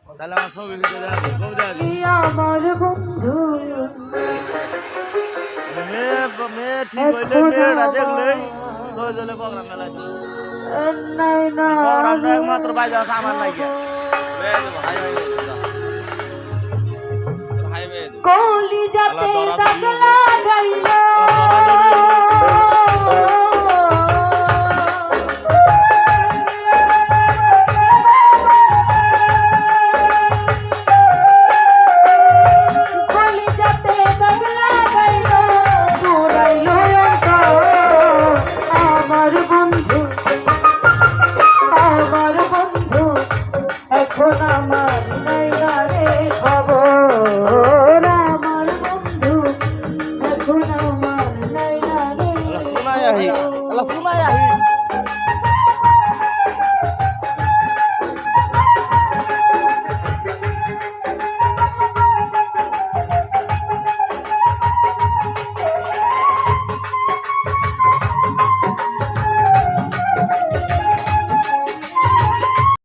তাহলে আমার ছবি ভিডিও দেখা যাবে, ছবি দেখা যাবে। আমার বন্ধু মেয়ে ঠিক হইলে মেয়েটা দেখলেই প্রয়োজনে প্রোগ্রাম মেলাইছে। নাই না প্রোগ্রামটা একমাত্র বাইরে আছে আমার লাগে। কলি যাতে দাগ লাগাইল কলি যাতে দাগ লাগাইল ঘুরাইল আমার বন্ধু এখন আমার নাই না রে খবর